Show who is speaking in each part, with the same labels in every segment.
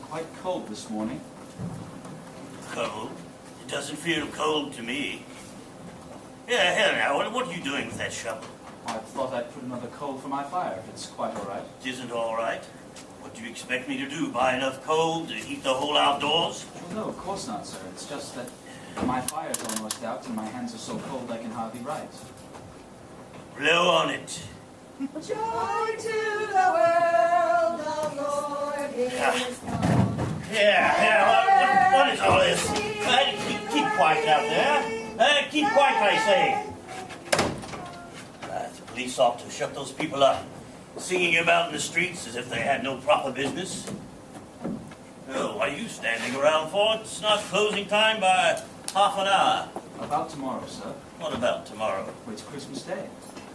Speaker 1: Quite cold this morning.
Speaker 2: Cold? It doesn't feel cold to me. Yeah, hell now, what are you doing with that shovel?
Speaker 1: I thought I'd put another coal for my fire, if it's quite all right.
Speaker 2: It isn't all right. What do you expect me to do, buy enough coal to heat the whole outdoors?
Speaker 1: Well, no, of course not, sir. It's just that my fire's almost out and my hands are so cold I can hardly write.
Speaker 2: Blow on it.
Speaker 3: Joy to the world, the Lord is come.
Speaker 2: Yeah, what is all this? Keep quiet out there. Keep quiet, I say. The police ought to shut those people up, singing about in the streets as if they had no proper business. Oh, what are you standing around for? It's not closing time by half an hour.
Speaker 1: About tomorrow, sir.
Speaker 2: What about tomorrow?
Speaker 1: Well, it's Christmas Day.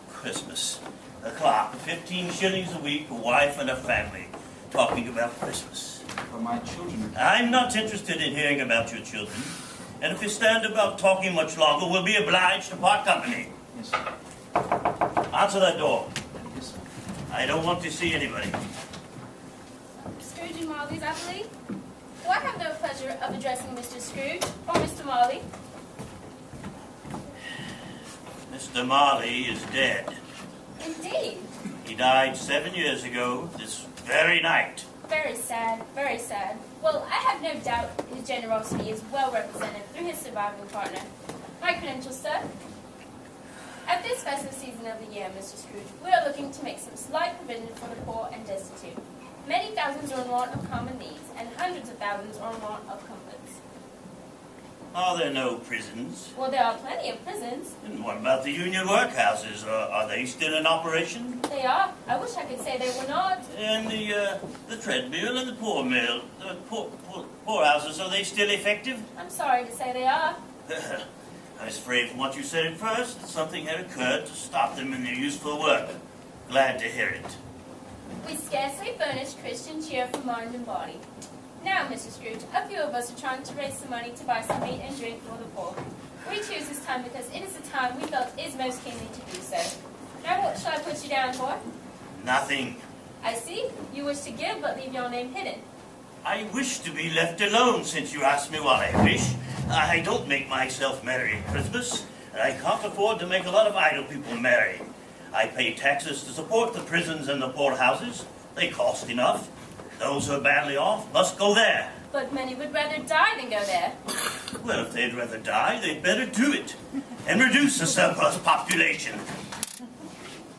Speaker 2: Christmas. A clock, 15 shillings a week, a wife and a family, talking about Christmas.
Speaker 1: For my children.
Speaker 2: I'm not interested in hearing about your children. And if you stand about talking much longer, we'll be obliged to part company.
Speaker 1: Yes, sir.
Speaker 2: Answer that door.
Speaker 1: Yes, sir.
Speaker 2: I don't want to see anybody.
Speaker 4: Scrooge and Marley's, I believe. Do I have the pleasure of addressing Mr. Scrooge or Mr. Marley?
Speaker 2: Mr. Marley is dead.
Speaker 4: Indeed.
Speaker 2: He died 7 years ago, this very night.
Speaker 4: Very sad, very sad. Well, I have no doubt his generosity is well represented through his surviving partner. My credentials, sir. At this festive season of the year, Mr. Scrooge, we are looking to make some slight provision for the poor and destitute. Many thousands are in want of common needs, and hundreds of thousands are in want of comforts.
Speaker 2: Are there no prisons?
Speaker 4: Well, there are plenty of prisons.
Speaker 2: And what about the union workhouses? Are they still in operation?
Speaker 4: They are. I wish I could say they were not.
Speaker 2: And the treadmill and the poor mill, the poorhouses, are they still effective?
Speaker 4: I'm sorry to say they are.
Speaker 2: I was afraid from what you said at first that something had occurred to stop them in their useful work. Glad to hear it.
Speaker 4: We scarcely furnish Christian cheer for mind and body. Now, Mr. Scrooge, a few of us are trying to raise some money to buy some meat and drink for the poor. We choose this time because it is the time we felt is most keenly to do so. Now, what shall I put you down for?
Speaker 2: Nothing.
Speaker 4: I see. You wish to give, but leave your name hidden.
Speaker 2: I wish to be left alone since you asked me what I wish. I don't make myself merry at Christmas, and I can't afford to make a lot of idle people merry. I pay taxes to support the prisons and the poorhouses. They cost enough. Those who are badly off must go there.
Speaker 4: But many would rather die than go there.
Speaker 2: Well, if they'd rather die, they'd better do it and reduce the surplus population.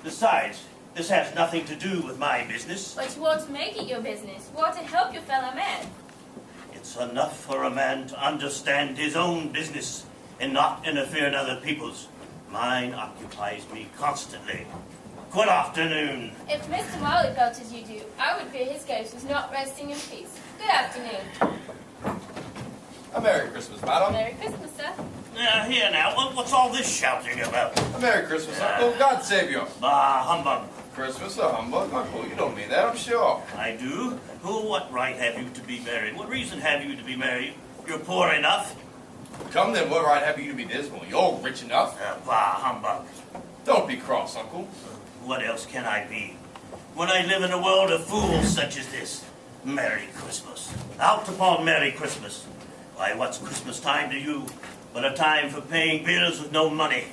Speaker 2: Besides, this has nothing to do with my business.
Speaker 4: But you ought to make it your business. You ought to help your fellow man.
Speaker 2: It's enough for a man to understand his own business and not interfere in other people's. Mine occupies me constantly. Good afternoon.
Speaker 4: If Mr. Marley felt as you do, I would fear his ghost was not resting in peace. Good afternoon.
Speaker 5: A Merry Christmas, madam.
Speaker 4: Merry Christmas, sir.
Speaker 2: Here now, what's all this shouting about?
Speaker 5: A Merry Christmas, Uncle. God save you.
Speaker 2: Bah, humbug.
Speaker 5: Christmas a humbug, Uncle. You don't mean that, I'm sure.
Speaker 2: I do. Who, what right have you to be married? What reason have you to be married? You're poor enough.
Speaker 5: Come then, what right have you to be dismal? You're rich enough.
Speaker 2: Bah, humbug.
Speaker 5: Don't be cross, Uncle.
Speaker 2: What else can I be? When I live in a world of fools such as this. Merry Christmas. Out upon Merry Christmas. Why, what's Christmas time to you but a time for paying bills with no money?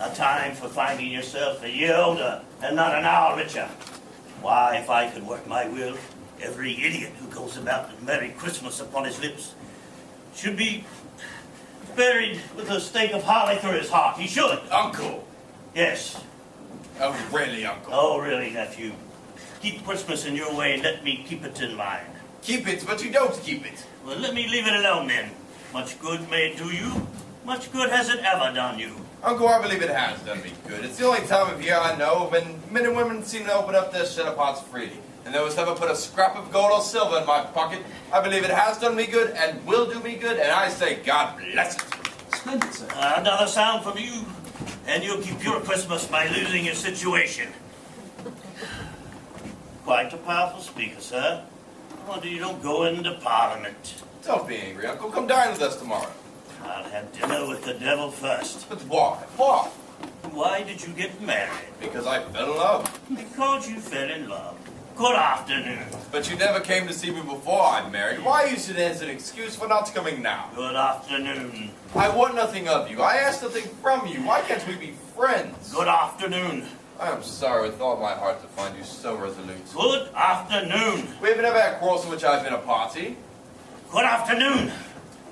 Speaker 2: A time for finding yourself a year older and not an hour richer. Why, if I could work my will, every idiot who goes about with Merry Christmas upon his lips should be buried with a stake of holly through his heart. He should.
Speaker 5: Uncle.
Speaker 2: Yes.
Speaker 5: Oh, really, Uncle?
Speaker 2: Oh, really, nephew. Keep Christmas in your way and let me keep it in mine.
Speaker 5: Keep it, but you don't keep it.
Speaker 2: Well, let me leave it alone then. Much good may it do you. Much good has it ever done you.
Speaker 5: Uncle, I believe it has done me good. It's the only time of year I know when men and women seem to open up their shutter pots freely. And there was never put a scrap of gold or silver in my pocket. I believe it has done me good and will do me good, and I say God bless it.
Speaker 1: Splendid, sir.
Speaker 2: Another sound from you, and you'll keep your Christmas by losing your situation. Quite a powerful speaker, sir. I wonder you don't go into Parliament.
Speaker 5: Don't be angry, Uncle. Come dine with us tomorrow.
Speaker 2: I'll have dinner with the devil first.
Speaker 5: But why? Why?
Speaker 2: Why did you get married?
Speaker 5: Because I fell in love.
Speaker 2: Because you fell in love. Good afternoon.
Speaker 5: But you never came to see me before I married. Why use it as an excuse for not coming now?
Speaker 2: Good afternoon.
Speaker 5: I want nothing of you. I ask nothing from you. Why can't we be friends?
Speaker 2: Good afternoon.
Speaker 5: I'm sorry with all my heart to find you so resolute.
Speaker 2: Good afternoon.
Speaker 5: We have never had quarrels in which I've been a party.
Speaker 2: Good afternoon.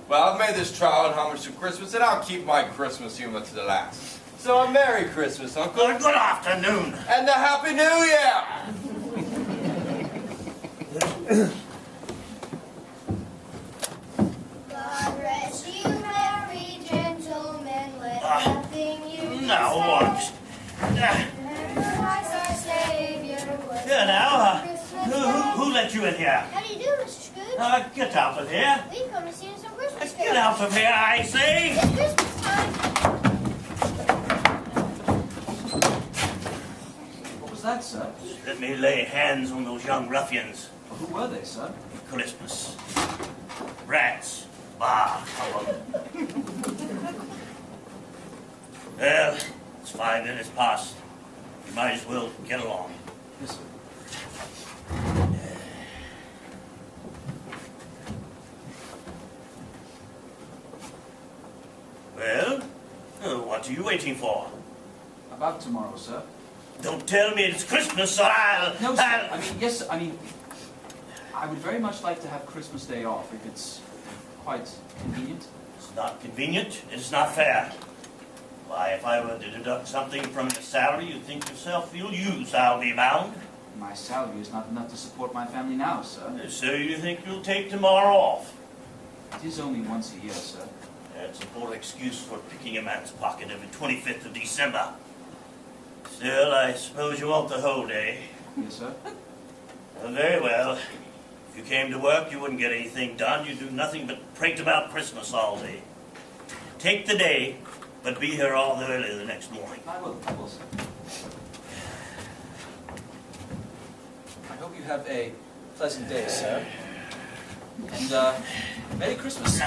Speaker 5: Well, I've made this trial in homage to Christmas, and I'll keep my Christmas humor to the last. So a Merry Christmas, Uncle.
Speaker 2: Good afternoon.
Speaker 5: And a Happy New Year!
Speaker 3: God rest you, merry gentlemen, let nothing you
Speaker 2: Now what?
Speaker 3: Christ our Savior was
Speaker 2: Here now,
Speaker 3: Christmas
Speaker 2: who let you in here?
Speaker 3: How do you do, Mr. Scrooge?
Speaker 2: Get out of here.
Speaker 3: We've come to see some Christmas
Speaker 2: Get out of here, I say.
Speaker 3: It's Christmas time.
Speaker 1: What was that, sir?
Speaker 2: Let me lay hands on those young ruffians.
Speaker 1: Well, who were they, sir?
Speaker 2: Christmas. Rats. Bah. Well, it's 5 minutes past. You might as well get along.
Speaker 1: Yes, sir.
Speaker 2: Well, what are you waiting for?
Speaker 1: About tomorrow, sir.
Speaker 2: Don't tell me it's Christmas, or I'll...
Speaker 1: No, sir. I mean, yes, sir. I mean, I would very much like to have Christmas Day off if it's quite convenient.
Speaker 2: It's not convenient. It's not fair. Why, if I were to deduct something from your salary, you think yourself you'll use, I'll be bound.
Speaker 1: My salary is not enough to support my family now, sir.
Speaker 2: So you think you'll take tomorrow off?
Speaker 1: It is only once a year, sir.
Speaker 2: That's a poor excuse for picking a man's pocket every 25th of December. Still, I suppose you want the whole day.
Speaker 1: Yes, sir.
Speaker 2: Well, very well. If you came to work, you wouldn't get anything done. You'd do nothing but prate about Christmas all day. Take the day, but be here all the early the next morning.
Speaker 1: I will, sir. I hope you have a pleasant day, sir. And, Merry Christmas.